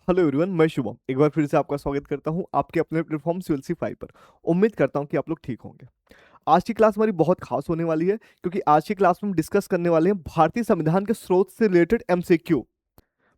Hello everyone, मैं शुभम एक बार फिर से आपका स्वागत करता हूं आपके अपने प्लेटफॉर्म CLC 5 पर। उम्मीद करता हूं कि आप लोग ठीक होंगे। आज की क्लास हमारी बहुत खास होने वाली है क्योंकि आज की क्लास में हम डिस्कस करने वाले हैं भारतीय संविधान के स्रोत से रिलेटेड MCQ।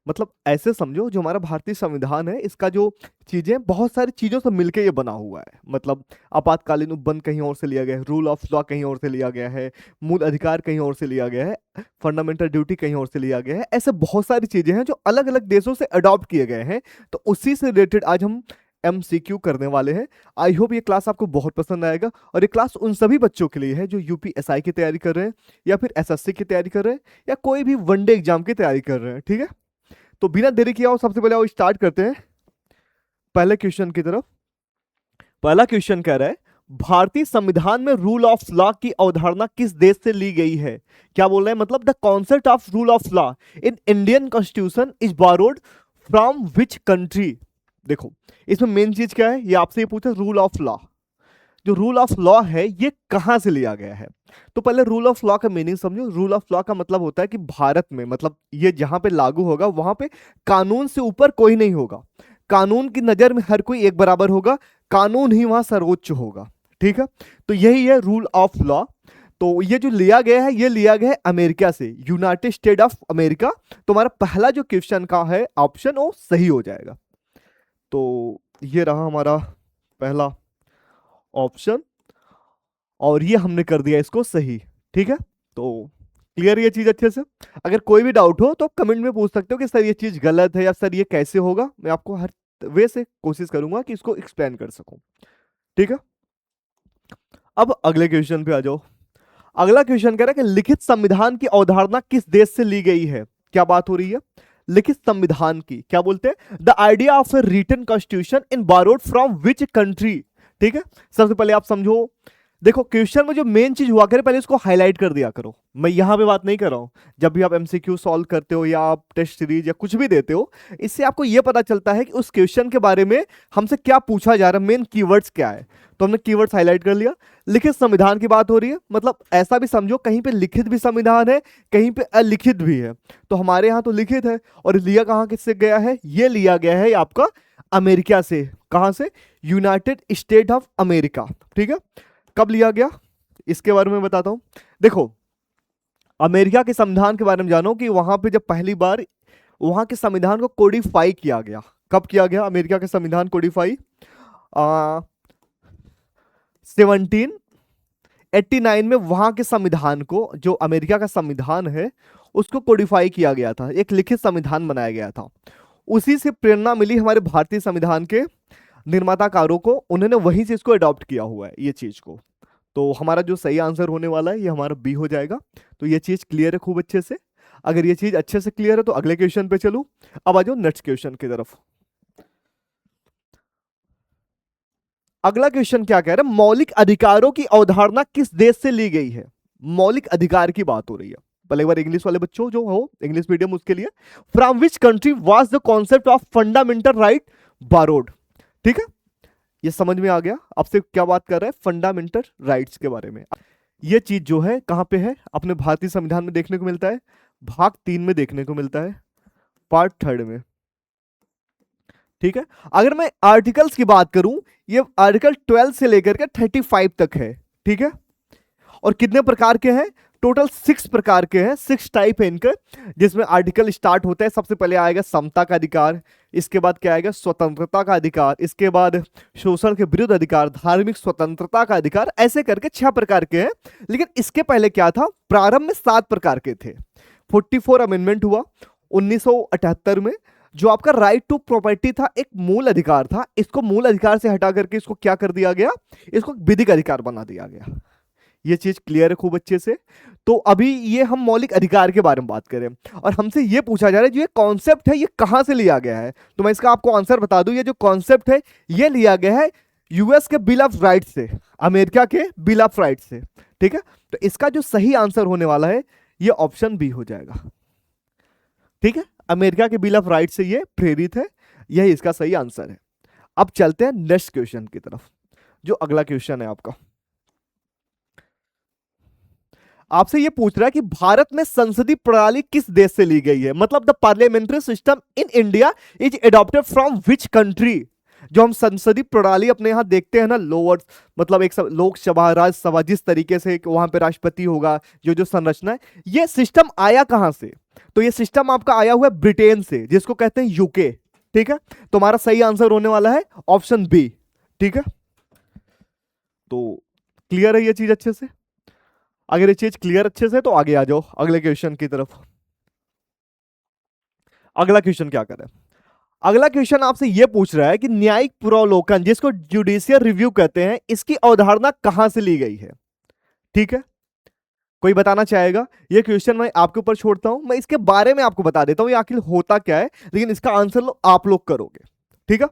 मतलब ऐसे समझो, जो हमारा भारतीय संविधान है इसका जो चीजें बहुत सारी चीजों से मिलके ये बना हुआ है। मतलब आपातकालीन उपबंध कहीं और से लिया गया है, रूल ऑफ लॉ कहीं और से लिया गया है, मूल अधिकार कहीं और से लिया गया है, फंडामेंटल ड्यूटी कहीं और से लिया गया है। ऐसे बहुत सारी चीजें हैं जो अलग अलग देशों से अडॉप्ट किए गए हैं। तो उसी से रिलेटेड आज हम MCQ करने वाले हैं। आई होप ये क्लास आपको बहुत पसंद आएगा और ये क्लास उन सभी बच्चों के लिए है जो UPSI की तैयारी कर रहे हैं या फिर SSC की तैयारी कर रहे हैं या कोई भी वनडे एग्जाम की तैयारी कर रहे हैं। ठीक है, तो बिना देरी किए आओ सबसे पहले आओ स्टार्ट करते हैं पहले क्वेश्चन की तरफ। पहला क्वेश्चन कह रहा है, भारतीय संविधान में रूल ऑफ लॉ की अवधारणा किस देश से ली गई है? क्या बोल रहे हैं, मतलब the concept of rule of law in Indian constitution is borrowed from which country? देखो, इसमें मेन चीज क्या है, ये आपसे ये पूछा रूल ऑफ लॉ। जो रूल ऑफ लॉ है ये कहां से लिया गया है? तो पहले रूल ऑफ लॉ का मीनिंग समझो। रूल ऑफ लॉ का मतलब होता है कि भारत में, मतलब ये जहां पे लागू होगा वहां पे कानून से ऊपर कोई नहीं होगा। कानून की नजर में हर कोई एक बराबर होगा, कानून ही वहां सर्वोच्च होगा। ठीक है, तो यही है रूल ऑफ लॉ। तो ये जो लिया गया है ये लिया गया है अमेरिका से, यूनाइटेड स्टेट ऑफ अमेरिका। तो हमारा पहला जो क्वेश्चन का है ऑप्शन वो सही हो जाएगा। तो ये रहा हमारा पहला ऑप्शन और ये हमने कर दिया इसको सही। ठीक है, तो क्लियर ये चीज अच्छे से। अगर कोई भी डाउट हो तो आप कमेंट में पूछ सकते हो कि सर ये चीज गलत है या सर ये कैसे होगा। मैं आपको हर वे से कोशिश करूंगा कि इसको एक्सप्लेन कर सकूं। ठीक है, अब अगले क्वेश्चन पे आ जाओ। अगला क्वेश्चन कह रहा है कि लिखित संविधान की अवधारणा किस देश से ली गई है? क्या बात हो रही है? लिखित संविधान की क्या बोलते हैं? The idea of a written constitution in borrowed from which country? ठीक है, सबसे पहले आप समझो। देखो, क्वेश्चन में जो मेन चीज हुआ करे पहले उसको हाईलाइट कर दिया करो। मैं यहां पे बात नहीं कर रहा हूं। जब भी आप MCQ सॉल्व करते हो या आप टेस्ट सीरीज या कुछ भी देते हो, इससे आपको यह पता चलता है कि उस क्वेश्चन के बारे में हमसे क्या पूछा जा रहा है, मेन कीवर्ड्स क्या है। तो हमने कीवर्ड्स हाईलाइट कर लिया। लिखित संविधान की बात हो रही है, मतलब ऐसा भी समझो कहीं पे लिखित भी संविधान है, कहीं पे अलिखित भी है। तो हमारे यहां तो लिखित है और लिया कहां किससे गया है? ये लिया गया है आपका अमेरिका से। कहां से? United state of America. ठीक है, कब लिया गया इसके बारे में बताता हूं। देखो, अमेरिका के संविधान के बारे में जानो कि वहां पे जब पहली बार वहां के संविधान को कोडिफाई किया गया। कब किया गया अमेरिका के संविधान कोडिफाई? 1789 में वहां के संविधान को, जो अमेरिका का संविधान है उसको कोडिफाई किया गया था, एक लिखित संविधान बनाया गया था। उसी से प्रेरणा मिली हमारे भारतीय संविधान के निर्माताकारों को, उन्होंने वहीं से इसको अडॉप्ट किया हुआ है ये चीज को। तो हमारा जो सही आंसर होने वाला है ये हमारा बी हो जाएगा। तो ये चीज क्लियर है खूब अच्छे से। अगर ये चीज अच्छे से क्लियर है तो अगले क्वेश्चन पे चलूं। अब आ जाओ नेक्स्ट क्वेश्चन की तरफ। अगला क्वेश्चन क्या कह रहा है? मौलिक अधिकारों की अवधारणा किस देश से ली गई है? मौलिक अधिकार की बात हो रही है। पहले एक बार इंग्लिश वाले बच्चों जो हो इंग्लिश मीडियम उसके लिए, from which country was the concept of fundamental right borrowed? ठीक है, ये समझ में आ गया। आपसे क्या बात कर रहा है? फंडामेंटल राइट्स के बारे में। ये चीज जो है कहां पे है? अपने भारतीय संविधान में देखने को मिलता है, भाग 3 में देखने को मिलता है, पार्ट 3 में। ठीक है, अगर मैं आर्टिकल्स की बात करूं, ये आर्टिकल 12 से लेकर के 35 तक है। ठीक है, और कितने प्रकार के हैं? टोटल 6 प्रकार के हैं, 6 टाइप है इनके। जिसमें आर्टिकल स्टार्ट होता है, सबसे पहले आएगा समता का अधिकार, इसके बाद क्या आएगा? स्वतंत्रता का अधिकार, इसके बाद शोषण के विरुद्ध अधिकार, धार्मिक स्वतंत्रता का अधिकार, ऐसे करके 6 प्रकार के हैं। लेकिन इसके पहले क्या था? प्रारंभ में 7 प्रकार के थे। 44 अमेंडमेंट हुआ 1978 में। जो आपका राइट टू प्रॉपर्टी था, एक मूल अधिकार था, इसको मूल अधिकार से हटा करके इसको क्या कर दिया गया? इसको विधिक अधिकार बना दिया गया। ये चीज क्लियर है खूब अच्छे से। तो अभी ये हम मौलिक अधिकार के बारे में बात करें और हमसे ये पूछा जा रहा है जो ये कॉन्सेप्ट है ये कहां से लिया गया है। तो मैं इसका आपको आंसर बता दूं, ये जो कॉन्सेप्ट है ये लिया गया है US के बिल ऑफ राइट्स से, अमेरिका के बिल ऑफ राइट्स से। ठीक है, तो इसका जो सही आंसर होने वाला है ये ऑप्शन बी हो जाएगा। ठीक है, अमेरिका के बिल ऑफ राइट्स से ये प्रेरित है, यही इसका सही आंसर है। अब चलते हैं नेक्स्ट क्वेश्चन की तरफ, जो अगला क्वेश्चन है आपका। आपसे ये पूछ रहा है कि भारत में संसदीय प्रणाली किस देश से ली गई है, मतलब the parliamentary system in India is adopted from which country. जो हम संसदीय प्रणाली अपने यहां देखते हैं ना, लोअर मतलब एक लोकसभा राज्यसभा, जिस तरीके से वहां पे राष्ट्रपति होगा, जो जो संरचना है, ये सिस्टम आया कहां से? तो ये सिस्टम आपका आया हुआ है ब्रिटेन से, जिसको कहते हैं यूके। ठीक है, तो हमारा सही आंसर होने वाला है ऑप्शन बी। ठीक है, तो क्लियर है ये चीज अच्छे से? अगर ये चीज क्लियर अच्छे से तो आगे आ जाओ अगले क्वेश्चन की तरफ। अगला क्वेश्चन क्या करें? अगला क्वेश्चन आपसे यह पूछ रहा है कि न्यायिक पुनरावलोकन, जिसको जुडिशियल रिव्यू कहते हैं, इसकी अवधारणा कहां से ली गई है? ठीक है, कोई बताना चाहेगा? ये क्वेश्चन मैं आपके ऊपर छोड़ता हूं, मैं इसके बारे में आपको बता देता हूं ये आखिर होता क्या है, लेकिन इसका आंसर आप लोग करोगे। ठीक है,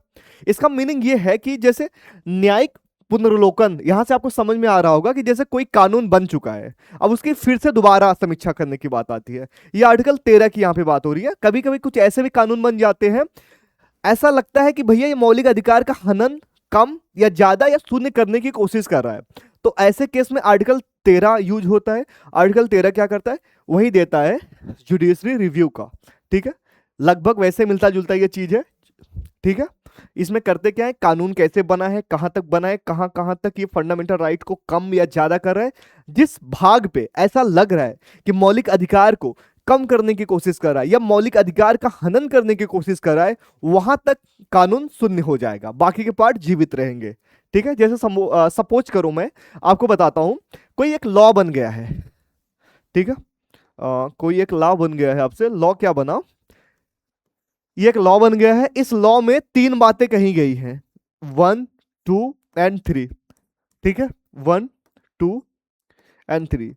इसका मीनिंग ये है कि जैसे न्यायिक पुनर्लोकन, यहां से आपको समझ में आ रहा होगा कि जैसे कोई कानून बन चुका है, अब उसकी फिर से दोबारा समीक्षा करने की बात आती है। ये आर्टिकल 13 की यहां पे बात हो रही है। कभी कभी कुछ ऐसे भी कानून बन जाते हैं, ऐसा लगता है कि भैया ये मौलिक अधिकार का हनन कम या ज्यादा या शून्य करने की कोशिश कर रहा है, तो ऐसे केस में आर्टिकल 13 यूज होता है। आर्टिकल 13 क्या करता है? वही देता है जुडिशरी रिव्यू का। ठीक है, लगभग वैसे मिलता जुलता ये चीज है। ठीक है, इसमें करते क्या है, कानून कैसे बना है, कहां तक बना है, कहां कहां तक ये फंडामेंटल राइट को कम या ज्यादा कर रहा है, जिस भाग पे ऐसा लग रहा है कि मौलिक अधिकार को कम करने की कोशिश कर रहा है या मौलिक अधिकार का हनन करने की कोशिश कर रहा है, वहां तक कानून शून्य हो जाएगा, बाकी के पार्ट जीवित रहेंगे। ठीक है, जैसे सपोज करो मैं आपको बताता हूं, कोई एक लॉ बन गया है। ठीक है, कोई एक लॉ बन गया है, आपसे लॉ क्या बना, ये एक लॉ बन गया है। इस लॉ में 3 बातें कही गई हैं, 1 2 एंड 3। ठीक है, 1 2 एंड 3।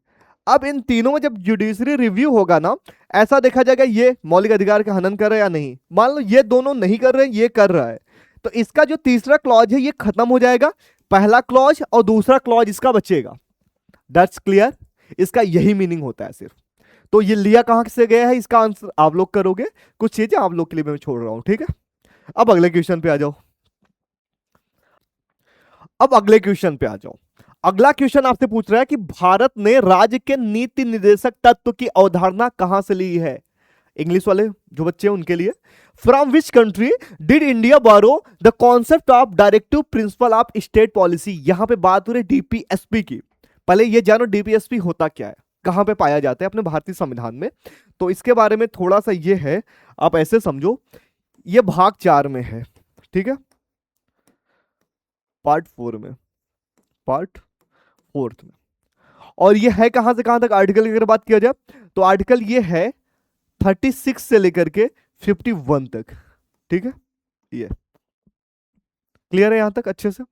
अब इन तीनों में जब जुडिशरी रिव्यू होगा ना, ऐसा देखा जाएगा ये मौलिक अधिकार का हनन कर रहा है या नहीं। मान लो ये दोनों नहीं कर रहे, ये कर रहा है, तो इसका जो तीसरा क्लॉज है ये खत्म हो जाएगा, पहला क्लॉज और दूसरा क्लॉज इसका बचेगा। दैट्स क्लियर, इसका यही मीनिंग होता है सिर्फ। तो ये लिया कहां से गया है, इसका आंसर आप लोग करोगे, कुछ चीजें आप लोग के लिए मैं छोड़ रहा हूं। ठीक है, अब अगले क्वेश्चन पे आ जाओ। अब अगले क्वेश्चन पे आ जाओ। अगला क्वेश्चन आपसे पूछ रहा है कि भारत ने राज्य के नीति निर्देशक तत्व की अवधारणा कहां से ली है? इंग्लिश वाले जो बच्चे हैं उनके लिए, from which country did India borrow the concept of directive principle of state policy. यहां पे बात हो रही डीपीएसपी की। पहले ये जानो डीपीएसपी होता क्या है, कहां पे पाया जाता है अपने भारतीय संविधान में, तो इसके बारे में थोड़ा सा ये है, आप ऐसे समझो, ये भाग 4 में है। ठीक है, पार्ट 4 में, पार्ट 4 में, और ये है कहां से कहां तक आर्टिकल की अगर बात किया जाए, तो आर्टिकल ये है 36 से लेकर के 51 तक। ठीक है, ये क्लियर है यहां तक अच्छे से?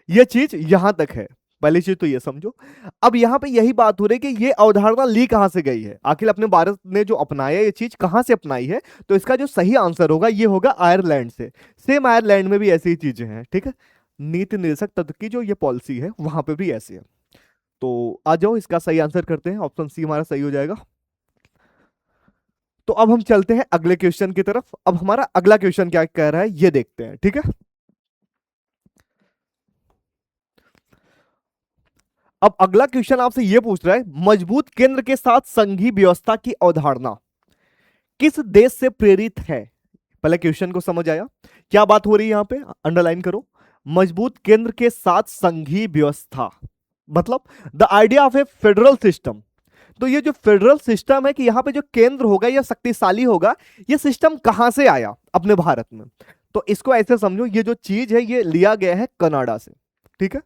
ये चीज यहां तक है, पहली चीज तो ये समझो। अब यहां पे यही बात हो रही है कि ये अवधारणा ली कहां से गई है, आखिर अपने भारत ने जो अपनाया ये चीज कहां से अपनाई है, तो इसका जो सही आंसर होगा ये होगा आयरलैंड से। सेम आयरलैंड में भी ऐसी ही चीजें हैं। ठीक है, नीति निर्देशक तत्व की जो ये पॉलिसी है वहां पे भी ऐसी है। तो आ जाओ इसका सही आंसर करते हैं, ऑप्शन सी हमारा सही हो जाएगा। तो अब हम चलते हैं अगले क्वेश्चन की तरफ। अब हमारा अगला क्वेश्चन क्या कह रहा है ये देखते हैं। ठीक है, अब अगला क्वेश्चन आपसे यह पूछ रहा है, मजबूत केंद्र के साथ संघीय व्यवस्था की अवधारणा किस देश से प्रेरित है? पहले क्वेश्चन को समझ आया, क्या बात हो रही है यहां पे, अंडरलाइन करो। मजबूत केंद्र के साथ संघीय व्यवस्था मतलब the idea of A federal system. तो ये जो फेडरल सिस्टम है कि यहां पे जो केंद्र होगा या शक्तिशाली होगा, ये सिस्टम कहां से आया अपने भारत में? तो इसको ऐसे समझो, ये जो चीज है ये लिया गया है कनाडा से। ठीक है,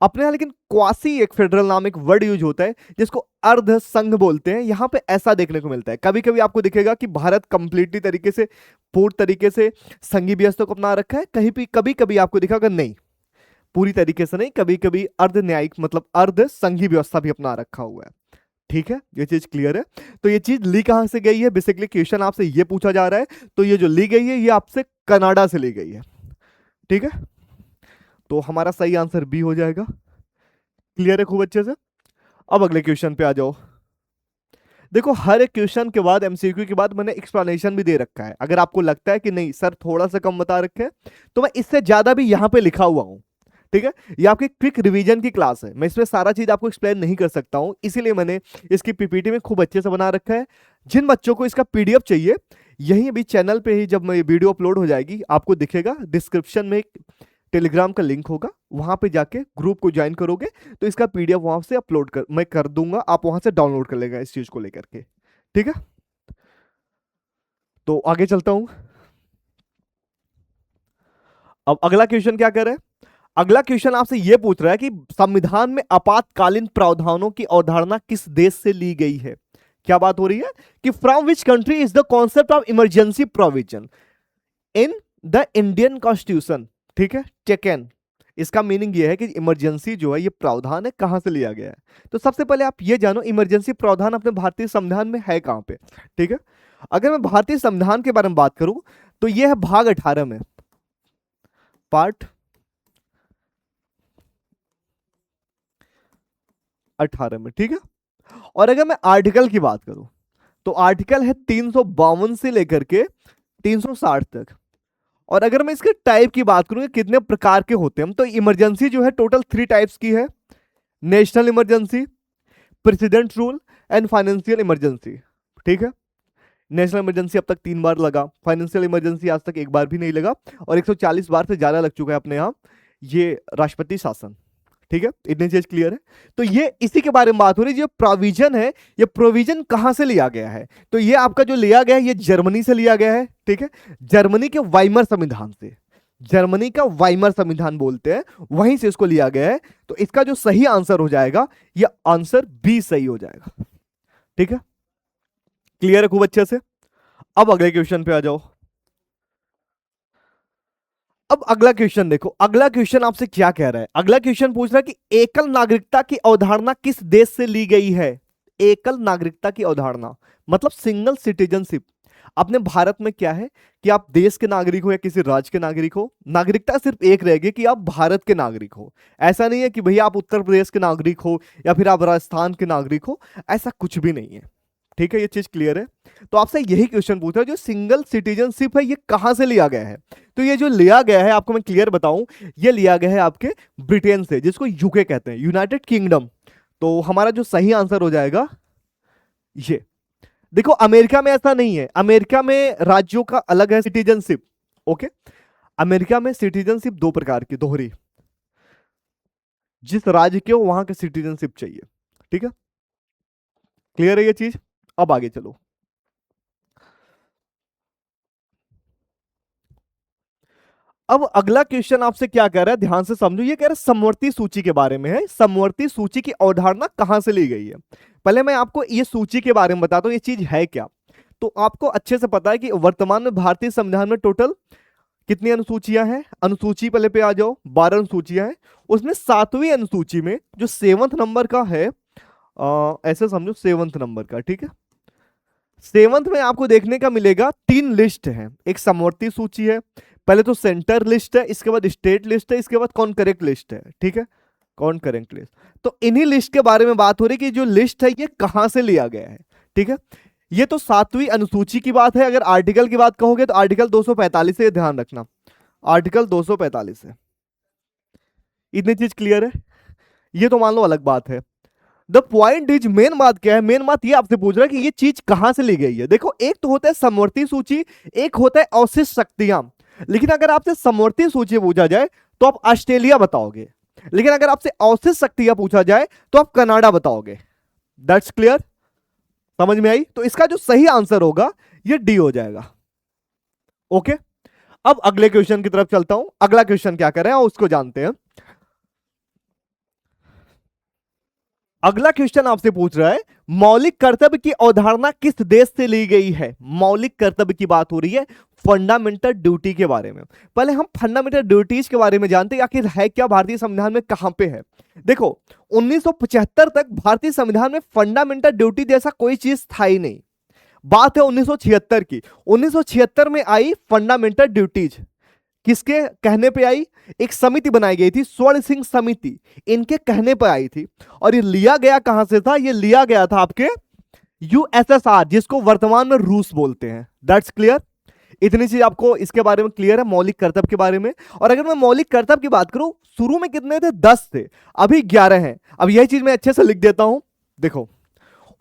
अपने यहां लेकिन क्वासी एक फेडरल नाम एक वर्ड यूज होता है जिसको अर्ध संघ बोलते हैं, यहां पे ऐसा देखने को मिलता है। कभी कभी आपको दिखेगा कि भारत कंप्लीटली तरीके से पूर्ण तरीके से संघीय व्यवस्था को अपना रखा है, कहीं भी कभी कभी आपको दिखेगा नहीं, पूरी तरीके से नहीं, कभी कभी अर्ध न्यायिक मतलब अर्ध संघीय व्यवस्था भी अपना रखा हुआ है। ठीक है, ये चीज क्लियर है? तो ये चीज ली कहां से गई है, बेसिकली क्वेश्चन आपसे ये पूछा जा रहा है, तो ये जो ली गई है ये आपसे कनाडा से ली गई है। ठीक है, तो हमारा सही आंसर बी हो जाएगा। क्लियर है खूब अच्छे से? अब अगले क्वेश्चन पे आ जाओ। देखो हर एक क्वेश्चन के बाद एमसीक्यू के बाद मैंने एक्सप्लेनेशन भी दे रखा है, अगर आपको लगता है कि नहीं सर थोड़ा सा कम बता रखे हैं, तो मैं इससे ज्यादा भी यहां पे लिखा हुआ हूं। ठीक है, ये आपकी क्विक रिवीजन की क्लास है, मैं इसमें सारा चीज आपको एक्सप्लेन नहीं कर सकता हूं, इसीलिए मैंने इसकी पीपीटी में खूब अच्छे से बना रखा है। जिन बच्चों को इसका पीडीएफ चाहिए, यही अभी चैनल पे ही जब मैं वीडियो अपलोड हो जाएगी आपको दिखेगा, डिस्क्रिप्शन में एक टेलीग्राम का लिंक होगा, वहां पे जाके ग्रुप को ज्वाइन करोगे तो इसका पीडीएफ वहां से अपलोड मैं कर दूंगा, आप वहां से डाउनलोड कर लेगा इस चीज को लेकर के। ठीक है, तो आगे चलता हूं। अब अगला क्वेश्चन क्या कर रहा है, अगला क्वेश्चन आपसे यह पूछ रहा है कि संविधान में आपातकालीन प्रावधानों की अवधारणा किस देश से ली गई है। क्या बात हो रही है कि from which country is the concept of emergency provision in the Indian constitution. ठीक है, चेकन, इसका मीनिंग यह है कि इमरजेंसी जो है ये प्रावधान है कहां से लिया गया है। तो सबसे पहले आप ये जानो इमरजेंसी प्रावधान अपने भारतीय संविधान में है कहां पे। ठीक है, अगर मैं भारतीय संविधान के बारे में बात करूं तो यह है भाग 18 में, पार्ट 18 में। ठीक है, और अगर मैं आर्टिकल की बात करूं तो आर्टिकल है 352 से लेकर के 360 तक। और अगर मैं इसके टाइप की बात करूं कितने प्रकार के होते हैं, तो इमरजेंसी जो है टोटल 3 टाइप्स की है, national emergency, president rule and financial emergency. ठीक है, नेशनल इमरजेंसी अब तक 3 बार लगा, फाइनेंशियल इमरजेंसी आज तक 1 बार भी नहीं लगा, और 140 बार से ज्यादा लग चुका है अपने यहां ये राष्ट्रपति शासन। ठीक है, इतनी चीज क्लियर है। तो ये इसी के बारे में बात हो रही है, जो प्रोविजन है ये प्रोविजन कहां से लिया गया है, तो ये आपका जो लिया गया है ये जर्मनी से लिया गया है। ठीक है, जर्मनी के वाइमर संविधान से, जर्मनी का वाइमर संविधान बोलते हैं, वहीं से इसको लिया गया है। तो इसका जो सही आंसर हो जाएगा ये आंसर बी सही हो जाएगा। ठीक है, क्लियर है खूब अच्छे से। अब अगले क्वेश्चन पे आ जाओ। अब अगला क्वेश्चन देखो, अगला क्वेश्चन आपसे क्या कह रहा है, अगला क्वेश्चन पूछ रहा है कि एकल नागरिकता की अवधारणा किस देश से ली गई है। एकल नागरिकता की अवधारणा मतलब सिंगल सिटीजनशिप। अपने भारत में क्या है कि आप देश के नागरिक हो या किसी राज्य के नागरिक हो, नागरिकता सिर्फ एक रहेगी कि आप भारत के नागरिक हो। ऐसा नहीं है कि भैया आप उत्तर प्रदेश के नागरिक हो या फिर आप राजस्थान के नागरिक हो, ऐसा कुछ भी नहीं है। ठीक है, ये चीज क्लियर है। तो आपसे यही क्वेश्चन पूछा है जो सिंगल सिटीजनशिप है ये कहां से लिया गया है। तो ये जो लिया गया है आपको मैं क्लियर बताऊं, ये लिया गया है आपके ब्रिटेन से, जिसको यूके कहते हैं, यूनाइटेड किंगडम। तो हमारा जो सही आंसर हो जाएगा ये। देखो अमेरिका में ऐसा नहीं है, अमेरिका में राज्यों का अलग है सिटीजनशिप। ओके, अमेरिका में सिटीजनशिप 2 प्रकार की दोहरी, जिस राज्य के हो वहां के सिटीजनशिप चाहिए। ठीक है, क्लियर है ये चीज। अब आगे चलो। अब अगला क्वेश्चन आपसे क्या कह रहा है, ध्यान से समझो, ये कह रहा है समवर्ती सूची के बारे में है, समवर्ती सूची की अवधारणा कहां से ली गई है। पहले मैं आपको ये सूची के बारे में बताता हूं ये चीज है क्या। तो आपको अच्छे से पता है कि वर्तमान में भारतीय संविधान में टोटल कितनी अनुसूचियां हैं, अनुसूची पहले पे आ जाओ, 12 अनुसूचियां हैं। उसमें 7वीं अनुसूची में जो 7th नंबर का है, ऐसे समझो 7th नंबर का। ठीक है, 7th में आपको देखने का मिलेगा 3 लिस्ट है, एक समवर्ती सूची है, पहले तो सेंटर लिस्ट है, इसके बाद स्टेट लिस्ट है, इसके बाद कॉन्करेंट लिस्ट है। ठीक है, कॉन्करेंट लिस्ट। तो इन्हीं लिस्ट के बारे में बात हो रही है कि जो लिस्ट है ये कहां से लिया गया है। ठीक है, ये तो 7वीं अनुसूची की बात है। अगर आर्टिकल की बात कहोगे तो आर्टिकल 245 से ध्यान रखना, आर्टिकल 245 है। इतनी चीज क्लियर है, ये तो मान लो अलग बात है। द पॉइंट इज, मेन बात क्या है, मेन बात ये आपसे पूछ रहा है कि ये चीज कहां से ली गई है। देखो एक तो होता है समवर्ती सूची, एक होता है अवशिष्ट शक्तियां। लेकिन अगर आपसे समवर्ती सूची पूछा जाए तो आप ऑस्ट्रेलिया बताओगे, लेकिन अगर आपसे अवशिष्ट शक्तियां पूछा जाए तो आप कनाडा बताओगे। दैट्स क्लियर, समझ में आई। तो इसका जो सही आंसर होगा ये डी हो जाएगा। ओके, अब अगले क्वेश्चन की तरफ चलता हूं। अगला क्वेश्चन क्या कर रहे हैं उसको जानते हैं। अगला क्वेश्चन आपसे पूछ रहा है मौलिक कर्तव्य की अवधारणा किस देश से ली गई है। मौलिक कर्तव्य की बात हो रही है, फंडामेंटल ड्यूटी के बारे में। पहले हम फंडामेंटल ड्यूटीज के बारे में जानते हैं आखिर है क्या भारतीय संविधान में, कहां पे है। देखो 1975 तक भारतीय संविधान में फंडामेंटल ड्यूटी जैसा कोई चीज था ही नहीं। बात है 1976 की, 1976 में आई फंडामेंटल ड्यूटीज। किसके कहने पे आई, एक समिति बनाई गई थी, स्वर्ण सिंह समिति, इनके कहने पर आई थी। और ये लिया गया कहां से था, ये लिया गया था आपके यूएसएसआर, जिसको वर्तमान में रूस बोलते हैं। That's clear. इतनी चीज आपको इसके बारे में क्लियर है, मौलिक कर्तव्य के बारे में। और अगर मैं मौलिक कर्तव्य की बात करूं, शुरू में कितने थे? 10 थे, अभी 11 हैं। अब यही चीज मैं अच्छे से लिख देता हूं। देखो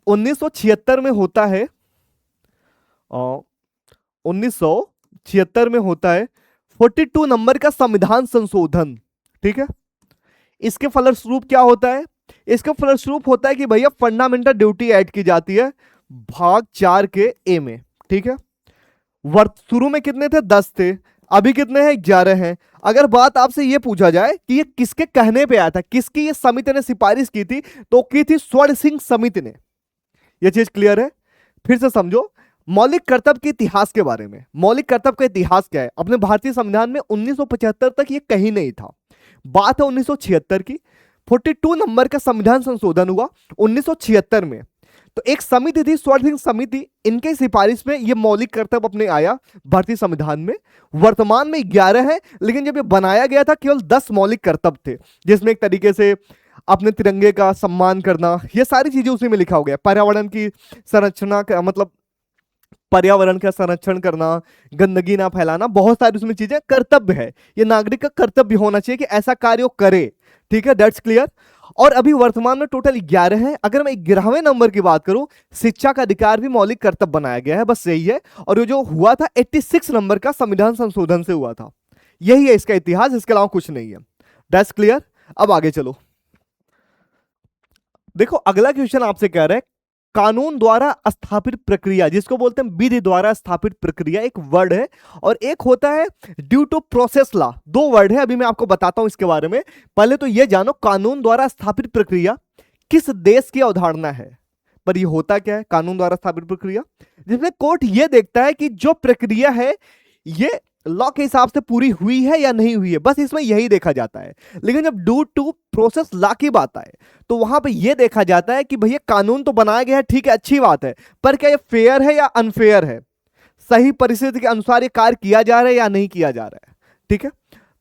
1976 में होता है, 1976 में होता है 42 नंबर का संविधान संशोधन। ठीक है, इसके फलस्वरूप क्या होता है? इसके फलस्वरूप होता है कि भैया फंडामेंटल ड्यूटी ऐड की जाती है भाग 4 के ए में। ठीक है, शुरू में कितने थे? 10 थे, अभी कितने हैं? 11 हैं। अगर बात आपसे ये पूछा जाए कि ये किसके कहने पे आया था, किसकी ये समिति ने सिफारिश की थी, तो की थी स्वर्ण सिंह समिति ने। ये चीज क्लियर है? फिर से समझो मौलिक कर्तव्य के इतिहास के बारे में। मौलिक कर्तव्य का इतिहास क्या है? अपने भारतीय संविधान में 1975 तक ये कहीं नहीं था। बात है 1976 की। 42 नंबर का संविधान संशोधन हुआ 1976 में। तो एक समिति थी स्वर्ण सिंह समिति, इनके सिफारिश में ये मौलिक कर्तव्य अपने आया भारतीय संविधान में। वर्तमान में 11 है, लेकिन जब ये बनाया गया था केवल 10 मौलिक कर्तव्य थे, जिसमें एक तरीके से अपने तिरंगे का सम्मान करना, ये सारी चीजें उसी में लिखा हो गया। पर्यावरण की संरक्षण का मतलब पर्यावरण का संरक्षण करना, गंदगी ना फैलाना, बहुत सारी उसमें चीजें कर्तव्य है। ये नागरिक का कर्तव्य होना चाहिए कि ऐसा कार्य करे। ठीक है, दैट्स क्लियर। और अभी वर्तमान में टोटल 11 है। अगर मैं 11वें नंबर की बात करूं, शिक्षा का अधिकार भी मौलिक कर्तव्य बनाया गया है, बस यही है। और ये जो हुआ था 86 नंबर का संविधान संशोधन से हुआ था। यही है इसका इतिहास, इसके अलावा कुछ नहीं है। That's clear. अब आगे चलो, देखो अगला क्वेश्चन आपसे कह रहा है कानून द्वारा स्थापित प्रक्रिया, जिसको बोलते हैं विधि द्वारा स्थापित प्रक्रिया, एक वर्ड है। और एक होता है ड्यू टू प्रोसेस लॉ। दो वर्ड है, अभी मैं आपको बताता हूं इसके बारे में। पहले तो ये जानो कानून द्वारा स्थापित प्रक्रिया किस देश की अवधारणा है। पर ये होता क्या है कानून द्वारा स्थापित प्रक्रिया? जिसमें कोर्ट ये देखता है कि जो प्रक्रिया है ये लॉ के हिसाब से पूरी हुई है या नहीं हुई है, बस इसमें यही देखा जाता है। लेकिन जब ड्यू टू प्रोसेस लॉ की बात आए तो वहां पे यह देखा जाता है कि भैया कानून तो बनाया गया है, ठीक है, अच्छी बात है, पर क्या ये फेयर है या अनफेयर है, सही परिस्थिति के अनुसार ये कार्य किया जा रहा है या नहीं किया जा रहा है। ठीक है,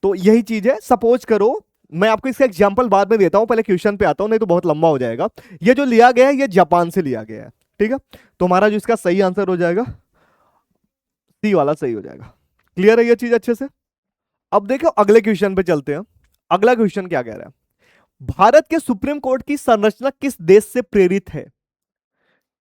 तो यही चीज है। सपोज करो, मैं आपको इसका एग्जांपल बाद में देता हूं, पहले क्वेश्चन पे आता हूं, नहीं तो बहुत लंबा हो जाएगा। ये जो लिया गया है ये जापान से लिया गया है। ठीक है, तो हमारा जो इसका सही आंसर हो जाएगा सी वाला सही हो जाएगा। क्लियर है ये चीज अच्छे से? अब देखो अगले क्वेश्चन पे चलते हैं। अगला क्वेश्चन क्या कह रहा है? भारत के सुप्रीम कोर्ट की संरचना किस देश से प्रेरित है?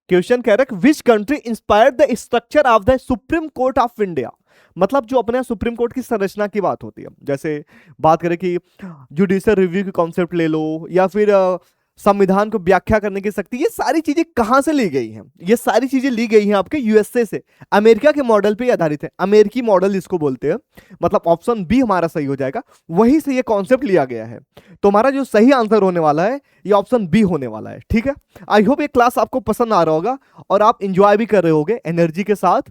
क्वेश्चन कह रहा है which country inspired the structure of the supreme court of India. मतलब जो अपने सुप्रीम कोर्ट की संरचना की बात होती है, जैसे बात करें कि जुडिशियल रिव्यू की कॉन्सेप्ट ले लो, या फिर संविधान को व्याख्या करने की शक्ति, ये सारी चीजें कहां से ली गई हैं? ये सारी चीजें ली गई हैं आपके यूएसए से, अमेरिका के मॉडल पे आधारित है। अमेरिकी मॉडल इसको बोलते हैं, मतलब ऑप्शन बी हमारा सही हो जाएगा। वहीं से ये कॉन्सेप्ट लिया गया है। तो हमारा जो सही आंसर होने वाला है ये ऑप्शन बी होने वाला है। ठीक है, आई होप ये क्लास आपको पसंद आ रहा होगा और आप इंजॉय भी कर रहे होगे एनर्जी के साथ।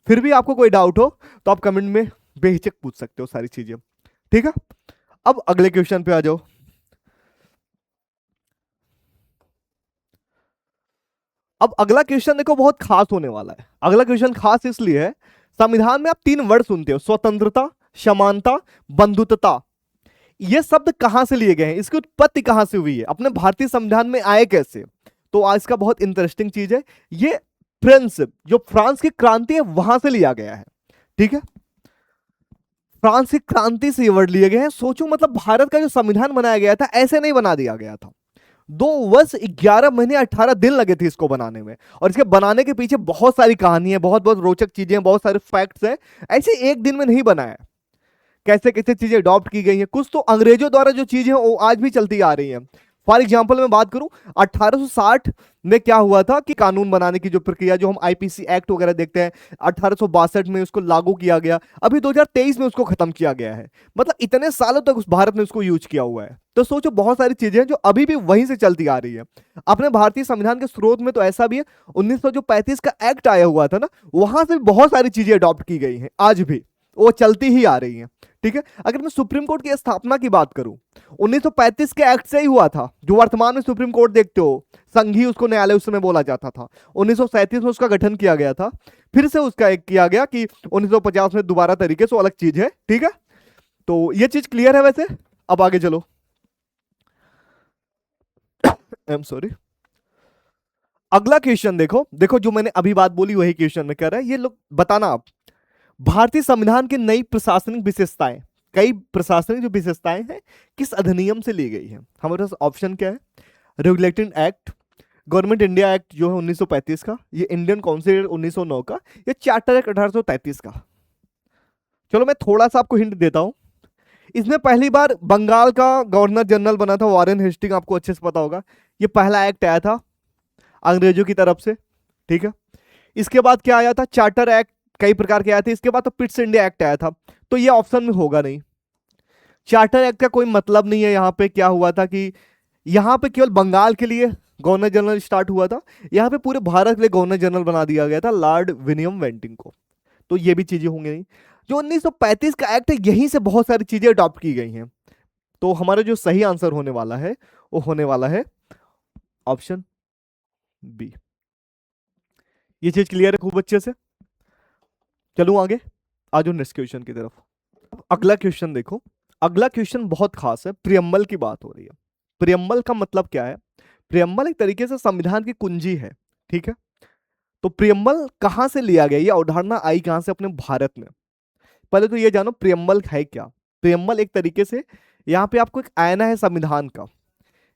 फिर भी आपको कोई डाउट हो तो आप कमेंट में बेहिचक पूछ सकते हो सारी चीजें। ठीक है, अब अगले क्वेश्चन पे आ जाओ। अब अगला क्वेश्चन देखो बहुत खास होने वाला है। अगला क्वेश्चन खास इसलिए है, संविधान में आप 3 वर्ड सुनते हो, स्वतंत्रता, समानता, बंधुत्वता। ये शब्द कहां से लिए गए हैं, इसकी उत्पत्ति कहां से हुई है, अपने भारतीय संविधान में आए कैसे? तो आज का बहुत इंटरेस्टिंग चीज है, ये फ्रांस, जो फ्रांस की क्रांति है वहां से लिया गया है। ठीक है, फ्रांस की क्रांति से ये वर्ड लिए गए हैं। सोचो मतलब भारत का जो संविधान बनाया गया था ऐसे नहीं बना दिया गया था। 2 वर्ष 11 महीने 18 दिन लगे थे इसको बनाने में। और इसके बनाने के पीछे बहुत सारी कहानी है, बहुत बहुत रोचक चीजें, बहुत सारे फैक्ट्स हैं। ऐसे एक दिन में नहीं बनाया, कैसे कैसे चीजें अडॉप्ट की गई हैं। कुछ तो अंग्रेजों द्वारा जो चीजें वो आज भी चलती आ रही हैं। फॉर एग्जाम्पल मैं बात करूं, 1860 में क्या हुआ था कि कानून बनाने की जो प्रक्रिया, जो हम आईपीसी एक्ट वगैरह देखते हैं, 1862 में उसको लागू किया गया, अभी 2023 में उसको खत्म किया गया है। मतलब इतने सालों तक उस भारत ने उसको यूज किया हुआ है। तो सोचो बहुत सारी चीजें हैं जो अभी भी वहीं से चलती आ रही है। अपने भारतीय संविधान के स्रोत में तो ऐसा भी है, 1935 का एक्ट आया हुआ था ना, वहां से बहुत सारी चीजें अडॉप्ट की गई हैं, आज भी वो चलती ही आ रही हैं। ठीक है, अगर मैं सुप्रीम कोर्ट की स्थापना की बात करूं, 1935 के एक्ट से ही हुआ था। जो वर्तमान में सुप्रीम कोर्ट देखते हो, संघीय उसको न्यायालय उस समय बोला जाता था। 1937 में उसका गठन किया गया था, फिर से उसका एक किया गया कि 1950 में दोबारा तरीके से अलग चीज है। ठीक है, तो ये चीज क्लियर है वैसे। अब आगे चलो, आई एम सॉरी। अगला क्वेश्चन देखो, देखो जो मैंने अभी बात बोली वही क्वेश्चन में कह रहा है, ये लोग बताना आप भारतीय संविधान की नई प्रशासनिक विशेषताएं, कई प्रशासनिक जो विशेषताएं हैं किस अधिनियम से ली गई है? हमारे पास ऑप्शन क्या है? Regulating act, government India act जो है 1935 का, ये इंडियन काउंसिल 1909 का, या चार्टर एक्ट 1833 का। चलो मैं थोड़ा सा आपको हिंट देता हूं। इसमें पहली बार बंगाल का गवर्नर जनरल बना था वॉरेन हेस्टिंग, आपको अच्छे से पता होगा। ये पहला एक्ट आया था अंग्रेजों की तरफ से, ठीक है। इसके बाद क्या आया था? चार्टर एक्ट, कई प्रकार के आए थे। इसके बाद तो पिट्स इंडिया एक्ट आया था, तो ये ऑप्शन में होगा नहीं। चार्टर एक्ट का कोई मतलब नहीं है। यहाँ पे क्या हुआ था कि यहाँ पे केवल बंगाल के लिए गवर्नर जनरल स्टार्ट हुआ था, यहाँ पे पूरे भारत के लिए गवर्नर जनरल बना दिया गया था लॉर्ड विलियम बेंटिंग को, तो ये भी चीजें होंगी नहीं। जो 1935 का एक्ट है, यहीं से बहुत सारी चीजें अडॉप्ट की गई हैं। तो हमारा जो सही आंसर होने वाला है वो होने वाला है ऑप्शन बी। ये चीज क्लियर है खूब अच्छे से? चलूं आगे, आ जाओ नेक्स्ट क्वेश्चन की तरफ। अगला क्वेश्चन देखो, अगला क्वेश्चन बहुत खास है। प्रियम्बल की बात हो रही है। प्रियम्बल का मतलब क्या है? प्रियम्बल एक तरीके से संविधान की कुंजी है, ठीक है। तो प्रियम्बल कहां से लिया गया? ये अवधारणा आई कहां से अपने भारत में? पहले तो ये जानो प्रियम्बल है क्या। प्रियम्बल एक तरीके से, यहाँ पे आपको एक आईना है संविधान का,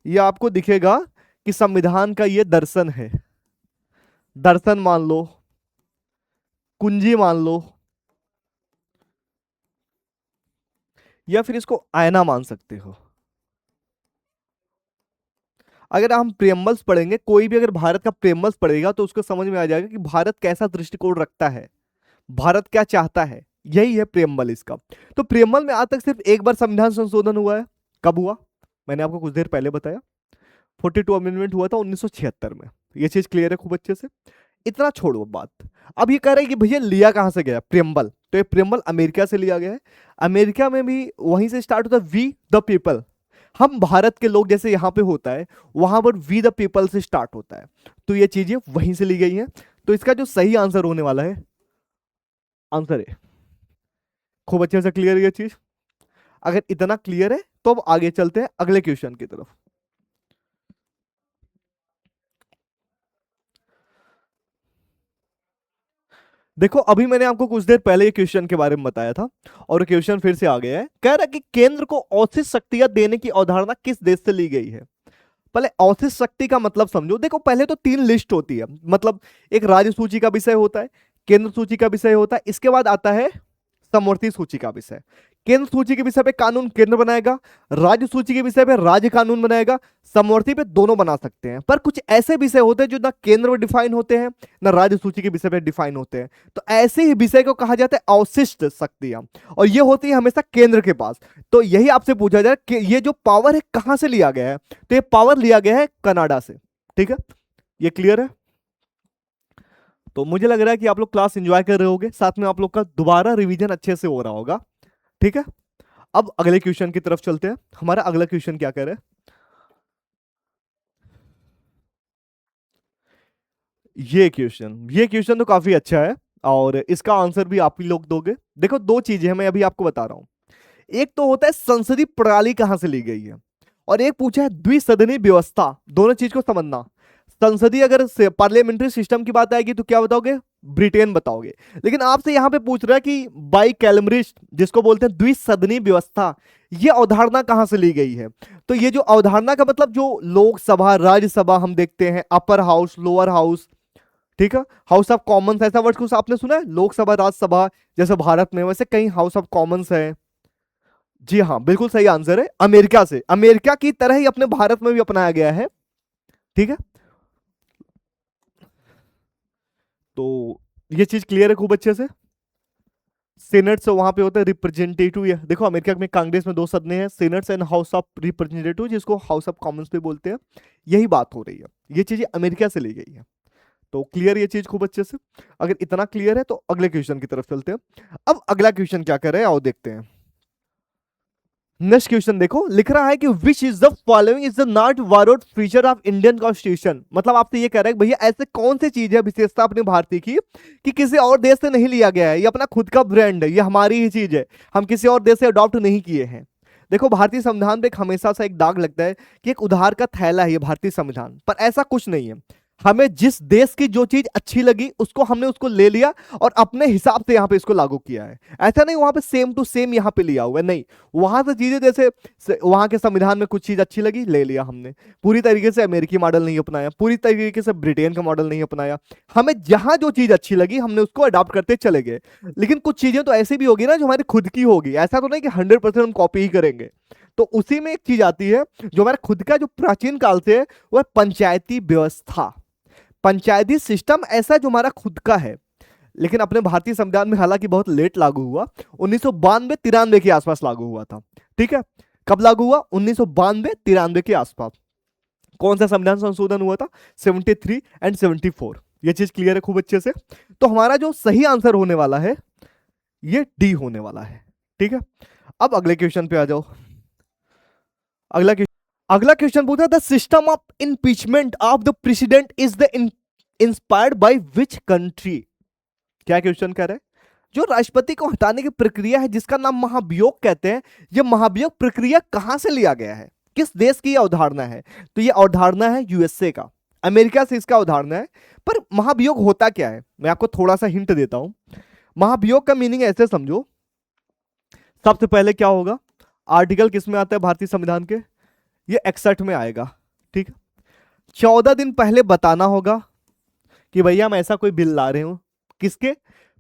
ये आपको दिखेगा कि संविधान का ये दर्शन है, दर्शन मान लो, कुंजी मान लो, या फिर इसको आईना मान सकते हो। अगर हम प्रियम्बल्स पढ़ेंगे, कोई भी अगर भारत का प्रियम्बल्स पढ़ेगा तो उसको समझ में आ जाएगा कि भारत कैसा दृष्टिकोण रखता है, भारत क्या चाहता है। यही है प्रियम्बल इसका। तो प्रियम्बल में आज तक सिर्फ एक बार संविधान संशोधन हुआ है। कब हुआ? मैंने आपको कुछ देर पहले बताया, 42 अमेंडमेंट हुआ था 1976 में। ये चीज क्लियर है खूब अच्छे से? इतना छोड़ो बात। अब ये कह रहे हैं कि भैया लिया कहां से गया प्रियम्बल? तो ये प्रियम्बल अमेरिका से लिया गया है। अमेरिका में भी वहीं से स्टार्ट होता है, वी द पीपल। हम भारत के लोग जैसे यहाँ पे होता है, वहां पर वी द पीपल से स्टार्ट होता है। तो ये चीजें वहीं से ली गई हैं। तो इसका जो सही आंसर होने वाला है, आंसर है। खूब अच्छे से क्लियर ये चीज? अगर इतना क्लियर है तो अब आगे चलते हैं अगले क्वेश्चन की तरफ। देखो अभी मैंने आपको कुछ देर पहले ये क्वेश्चन के बारे में बताया था, और क्वेश्चन फिर से आ गया है। कह रहा है कि केंद्र को औचित्य शक्तियां देने की अवधारणा किस देश से ली गई है? पहले औचित्य शक्ति का मतलब समझो। देखो पहले तो 3 लिस्ट होती है, मतलब एक राज्य सूची का विषय होता है, केंद्र सूची का विषय होता है, इसके बाद आता है समवर्ती सूची का विषय। केंद्र सूची के विषय पे कानून केंद्र बनाएगा, राज्य सूची के विषय पे राज्य कानून बनाएगा, समवर्ती पे दोनों बना सकते हैं। पर कुछ ऐसे विषय होते हैं जो ना केंद्र में डिफाइन होते हैं ना राज्य सूची के विषय पे डिफाइन होते हैं। तो ऐसे ही विषय को कहा जाता है अवशिष्ट शक्तियां, और ये होती है हमेशा केंद्र के पास। तो यही आपसे पूछा जाए कि ये जो पावर है कहां से लिया गया है? तो ये पावर लिया गया है कनाडा से, ठीक है। ये क्लियर है? तो मुझे लग रहा है कि आप लोग क्लास एंजॉय कर रहे होगे, साथ में आप लोग का दोबारा रिवीजन अच्छे से हो रहा होगा, ठीक है। अब अगले क्वेश्चन की तरफ चलते हैं। हमारा अगला क्वेश्चन क्या कह रहा है? ये क्वेश्चन तो काफी अच्छा है, और इसका आंसर भी आप ही लोग दोगे। देखो दो चीजें हैं, मैं अभी आपको बता रहा हूं। एक तो होता है संसदीय प्रणाली कहां से ली गई है, और एक पूछा है द्विसदनीय व्यवस्था। दोनों चीज को समझना। संसदीय अगर पार्लियामेंट्री सिस्टम की बात आएगी तो क्या बताओगे? ब्रिटेन बताओगे। लेकिन आपसे यहां पे पूछ रहा है कि बाई कैलमरिस्ट, जिसको बोलते हैं द्विसदनीय व्यवस्था, ये अवधारणा कहां से ली गई है? तो ये जो अवधारणा का मतलब, जो लोकसभा राज्यसभा हम देखते हैं, अपर हाउस लोअर हाउस, ठीक है, हाउस ऑफ कॉमन्स, ऐसा वर्ड कुछ आपने सुना है? लोकसभा राज्यसभा जैसे भारत में, वैसे कहीं हाउस ऑफ कॉमन्स है। जी हाँ, बिल्कुल सही आंसर है, अमेरिका से। अमेरिका की तरह ही अपने भारत में भी अपनाया गया है, ठीक है। तो ये चीज क्लियर है खूब अच्छे से? सेनेट से वहां पे होता है रिप्रेजेंटेटिव। ये देखो अमेरिका में कांग्रेस में 2 सदने हैं, सेनेट्स एंड हाउस ऑफ रिप्रेजेंटेटिव, जिसको हाउस ऑफ कॉमन्स भी बोलते हैं। यही बात हो रही है, ये चीजें अमेरिका से ली गई है। तो क्लियर ये चीज खूब अच्छे से? अगर इतना क्लियर है तो अगले क्वेश्चन की तरफ चलते हैं। अब अगला क्वेश्चन क्या कर रहे हैं आओ देखते हैं। नेक्स्ट क्वेश्चन देखो, लिख रहा है कि which is the following is the not borrowed feature of Indian constitution. मतलब आपसे ये कह रहा है कि भैया ऐसे कौन सी चीज है, विशेषता अपने भारतीय की, कि किसी और देश से नहीं लिया गया है, ये अपना खुद का ब्रांड है, ये हमारी ही चीज है, हम किसी और देश से अडॉप्ट नहीं किए हैं। देखो भारतीय संविधान पे एक हमेशा सा एक दाग लगता है कि एक उधार का थैला है ये भारतीय संविधान, पर ऐसा कुछ नहीं है। हमें जिस देश की जो चीज अच्छी लगी उसको हमने उसको ले लिया और अपने हिसाब से यहां पे इसको लागू किया है। ऐसा नहीं वहां पे सेम टू सेम यहां पे लिया हुआ है, नहीं। वहां से चीजें जैसे वहां के संविधान में कुछ चीज अच्छी लगी, ले लिया हमने। पूरी तरीके से अमेरिकी मॉडल नहीं अपनाया, पूरी तरीके से ब्रिटेन का मॉडल नहीं अपनाया। हमें जहां जो चीज अच्छी लगी हमने उसको अडॉप्ट करते चले गए। लेकिन कुछ चीजें तो ऐसी भी होगी ना जो हमारी खुद की होगी, ऐसा तो नहीं कि 100% हम कॉपी ही करेंगे। तो उसी में एक चीज आती है जो हमारा खुद का, जो प्राचीन काल से है, वो है पंचायती व्यवस्था। पंचायती सिस्टम ऐसा जो हमारा खुद का है, लेकिन अपने भारतीय संविधान में हालांकि बहुत लेट लागू हुआ, 1992-93 के आसपास लागू हुआ था। ठीक है, कब लागू हुआ? 1992-93 के आसपास। कौन सा संविधान संशोधन हुआ था? 73 एंड 74। ये चीज क्लियर है खूब अच्छे से। तो हमारा जो सही आंसर होने वाला है ये डी होने वाला है। ठीक है, अब अगले क्वेश्चन पे आ जाओ। अगला क्वेश्चन पूछा, the system of impeachment of the president is the inspired by which country? क्या क्वेश्चन कह रहे हैं? जो राष्ट्रपति को हटाने की प्रक्रिया है जिसका नाम महाभियोग कहते हैं, यह महाभियोग प्रक्रिया कहां से लिया गया है? किस देश की यह अवधारणा है? तो यह अवधारणा है यूएसए का, अमेरिका से इसका अवधारणा है। पर महाभियोग होता क्या है, मैं आपको थोड़ा सा हिंट देता हूं। महाभियोग का मीनिंग ऐसे समझो, सबसे पहले क्या होगा, आर्टिकल किस में आता है भारतीय संविधान के? ये 61 में आएगा। ठीक है, 14 दिन पहले बताना होगा कि भैया हम ऐसा कोई बिल ला रहे हो, किसके?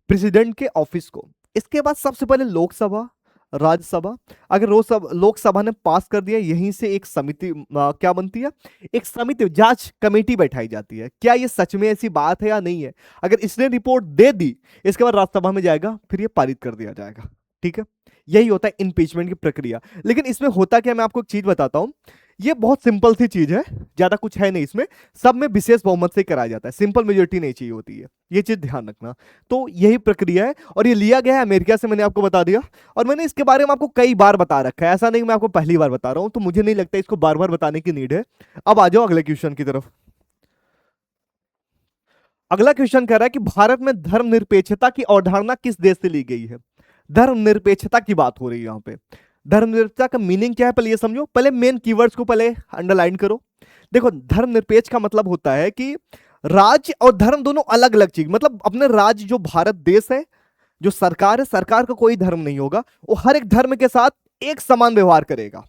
प्रेसिडेंट के ऑफिस को। इसके बाद सबसे पहले लोकसभा, राज्यसभा, अगर लोकसभा ने पास कर दिया, यहीं से एक समिति क्या बनती है? एक समिति, जांच कमेटी बैठाई जाती है। क्या ये सच में ऐसी बात है या नहीं है? अगर इसने रिपोर्ट दे दी, इसके बाद राज्यसभा में जाएगा, फिर ये पारित कर दिया जाएगा। ठीक है, यही होता है इम्पीचमेंट की प्रक्रिया। लेकिन इसमें होता क्या, मैं आपको एक चीज बताता हूं। ये बहुत सिंपल सी चीज है, ज्यादा कुछ है नहीं इसमें। सब में विशेष बहुमत से कराया जाता है, सिंपल मेजोरिटी नहीं चाहिए होती है, ये चीज ध्यान रखना। तो यही प्रक्रिया है और ये लिया गया है अमेरिका से, मैंने आपको बता दिया। और मैंने इसके बारे में आपको कई बार बता रखा है, ऐसा नहीं मैं आपको पहली बार बता रहा हूं, तो मुझे नहीं लगता इसको बार बार बताने की नीड है। अब आ जाओ अगले क्वेश्चन की तरफ। अगला क्वेश्चन कह रहा है कि भारत में धर्मनिरपेक्षता की अवधारणा किस देश से ली गई है? धर्मनिरपेक्षता की बात हो रही है यहां पे। धर्मनिरपेक्षता का मीनिंग क्या है पहले ये समझो, पहले मेन कीवर्ड्स को पहले अंडरलाइन करो। देखो, धर्मनिरपेक्ष का मतलब होता है कि राज्य और धर्म दोनों अलग अलग चीज, मतलब अपने राज्य जो भारत देश है, जो सरकार है, सरकार का कोई धर्म नहीं होगा, वो हर एक धर्म के साथ एक समान व्यवहार करेगा।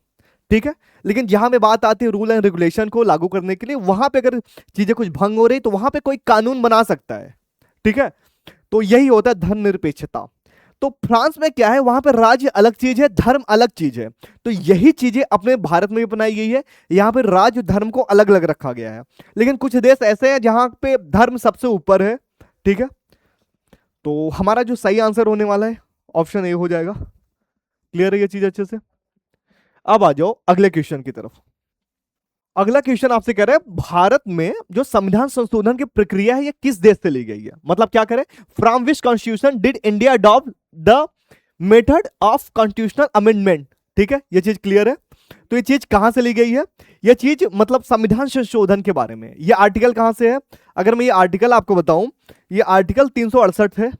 ठीक है, लेकिन जहां पे बात आती है रूल एंड रेगुलेशन को लागू करने के लिए, वहां पे अगर चीजें कुछ भंग हो रही तो वहां पे कोई कानून बना सकता है। ठीक है, तो यही होता है धर्मनिरपेक्षता। तो फ्रांस में क्या है, वहां पर राज्य अलग चीज है, धर्म अलग चीज है। तो यही चीजें अपने भारत में भी अपनाई गई है, यहां पर राज्य धर्म को अलग अलग रखा गया है। लेकिन कुछ देश ऐसे हैं जहां पे धर्म सबसे ऊपर है। ठीक है, तो हमारा जो सही आंसर होने वाला है ऑप्शन ए हो जाएगा। क्लियर है ये चीज अच्छे से? अब आ जाओ अगले क्वेश्चन की तरफ। अगला क्वेश्चन आपसे कह रहा है, भारत में जो संविधान संशोधन की प्रक्रिया है ये किस देश से ली गई है? मतलब क्या करें, from which constitution did India adopt the method of constitutional amendment? ठीक है, ये चीज क्लियर है। तो ये चीज कहां से ली गई है? ये चीज मतलब संविधान संशोधन के बारे में। ये आर्टिकल कहां से है? अगर मैं ये आर्टिकल आपको बताऊं, ये आर्टिकल 368 है,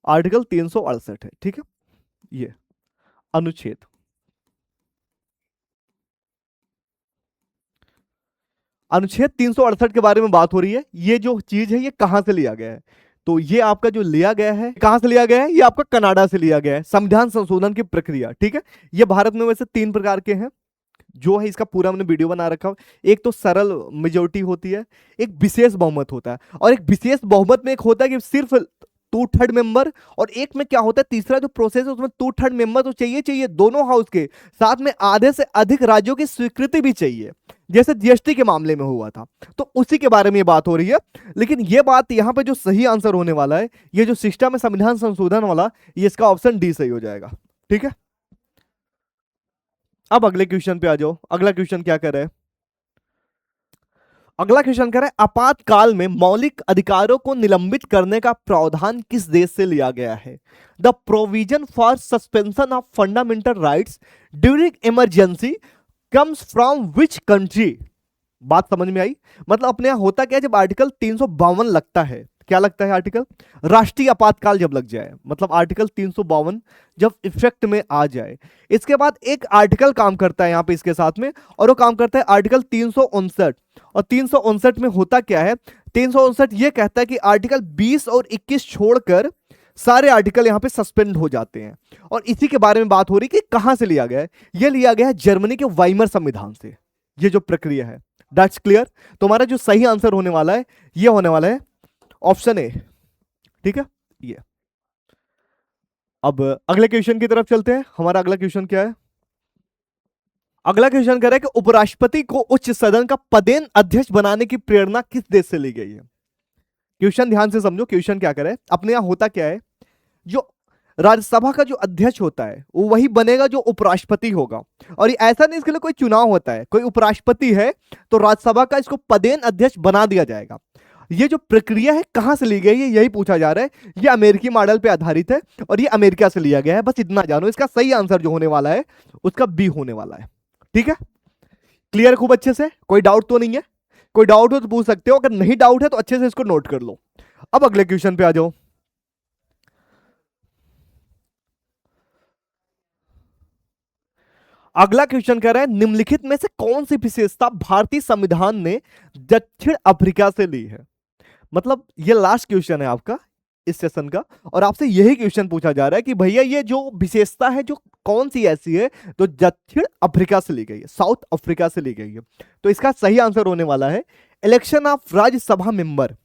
आर्टिकल 368 है। ठीक है, ये अनुच्छेद अनुच्छेद 368 के बारे में बात हो रही है। ये जो चीज है ये कहां से लिया गया है? तो ये आपका जो लिया गया है, कहां से लिया गया है? ये आपका कनाडा से लिया गया है, संविधान संशोधन की प्रक्रिया। ठीक है, ये भारत में वैसे 3 प्रकार के हैं, जो है इसका पूरा हमने वीडियो बना रखा है। एक तो सरल मेजोरिटी होती है, एक विशेष बहुमत होता है, और एक विशेष बहुमत में एक होता है कि सिर्फ 2/3 मेंबर, और एक में क्या होता है तीसरा जो प्रोसेस है उसमें 2/3 मेंबर तो चाहिए चाहिए दोनों हाउस के, साथ में आधे से अधिक राज्यों की स्वीकृति भी चाहिए, जैसे जीएसटी के मामले में हुआ था। तो उसी के बारे में ये बात हो रही है। लेकिन ये बात यहां पे जो सही आंसर होने वाला है, ये जो सिस्टम है संविधान संशोधन वाला, ये इसका ऑप्शन डी सही हो जाएगा। ठीक है, अब अगले क्वेश्चन पे आ जाओ। अगला क्वेश्चन क्या कर रहा है? अगला क्वेश्चन कह रहा है, आपातकाल में मौलिक अधिकारों को निलंबित करने का प्रावधान किस देश से लिया गया है? The provision for suspension of fundamental rights during emergency comes from which country? बात समझ में आई? मतलब अपने यहां होता क्या है, जब आर्टिकल 352 लगता है, क्या लगता है आर्टिकल? राष्ट्रीय आपातकाल जब लग जाए, मतलब आर्टिकल 352 जब इफेक्ट में आ जाए। इसके बाद एक आर्टिकल काम करता है यहां पे इसके साथ में, और वो काम करता है आर्टिकल 359। और 359 में होता क्या है? 359 ये कहता है कि आर्टिकल 20 और 21 छोड़कर सारे आर्टिकल यहां पे सस्पेंड हो जाते हैं। और इसी के बारे में बात हो रही कि कहां से लिया गया है? यह लिया गया है जर्मनी के वाइमर संविधान से, ये जो प्रक्रिया है। That's clear. तुम्हारा जो सही आंसर होने वाला है ये होने वाला है ऑप्शन ए। ठीक है, ये। अब अगले क्वेश्चन की तरफ चलते हैं। हमारा अगला क्वेश्चन क्या है? अगला क्वेश्चन कह रहा है कि उपराष्ट्रपति को उच्च सदन का पदेन अध्यक्ष बनाने की प्रेरणा किस देश से ली गई है? क्वेश्चन ध्यान से समझो, क्वेश्चन क्या करे। अपने यहां होता क्या है, जो राज्यसभा का जो अध्यक्ष होता है वो वही बनेगा जो उपराष्ट्रपति होगा। और ये ऐसा नहीं इसके लिए कोई चुनाव होता है, कोई उपराष्ट्रपति है तो राज्यसभा का इसको पदेन अध्यक्ष बना दिया जाएगा। ये जो प्रक्रिया है कहां से ली गई है यही पूछा जा रहा है। ये अमेरिकी मॉडल पे आधारित है और ये अमेरिका से लिया गया है, बस इतना जानो। इसका सही आंसर जो होने वाला है उसका बी होने वाला है। ठीक है, क्लियर खूब अच्छे से? कोई डाउट तो नहीं है? कोई डाउट हो तो पूछ सकते हो, अगर नहीं डाउट है तो अच्छे से इसको नोट कर लो। अब अगले क्वेश्चन पे आ जाओ। अगला क्वेश्चन कह रहा है निम्नलिखित में से कौन सी विशेषता भारतीय संविधान ने दक्षिण अफ्रीका से ली है? मतलब ये लास्ट क्वेश्चन है आपका इस सेशन का, और आपसे यही क्वेश्चन पूछा जा रहा है कि भैया ये जो विशेषता है जो कौन सी ऐसी है जो दक्षिण अफ्रीका से ली गई है, साउथ अफ्रीका से ली गई है। तो इसका सही आंसर होने वाला है इलेक्शन ऑफ राज्यसभा मेंबर।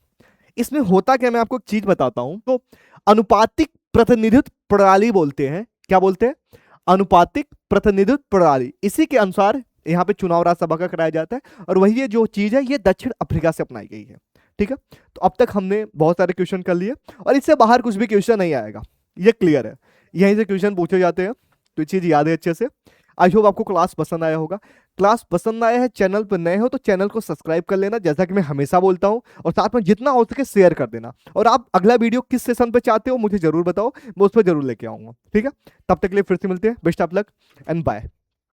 इसमें होता क्या, मैं आपको एक चीज बताता हूं। तो अनुपातिक प्रतिनिधित्व प्रणाली बोलते हैं। क्या बोलते हैं? अनुपातिक प्रतिनिधित्व प्रणाली। इसी के अनुसार यहाँ पे चुनाव राज्यसभा का कराया जाता है, और वही ये जो चीज है ये दक्षिण अफ्रीका से अपनाई गई है। ठीक है, तो अब तक हमने बहुत सारे क्वेश्चन कर लिए और इससे बाहर कुछ भी क्वेश्चन नहीं आएगा, ये क्लियर है। यहीं से क्वेश्चन पूछे जाते हैं, तो ये चीज याद है अच्छे से। आई होप आपको क्लास पसंद आया होगा। क्लास पसंद आया है, चैनल पर नए हो तो चैनल को सब्सक्राइब कर लेना, जैसा कि मैं हमेशा बोलता हूं, और साथ में जितना हो सके शेयर कर देना। और आप अगला वीडियो किस सेशन पे चाहते हो मुझे जरूर बताओ, मैं उस पर जरूर लेके आऊंगा। ठीक है, तब तक के लिए फिर से मिलते हैं। Best of luck and bye.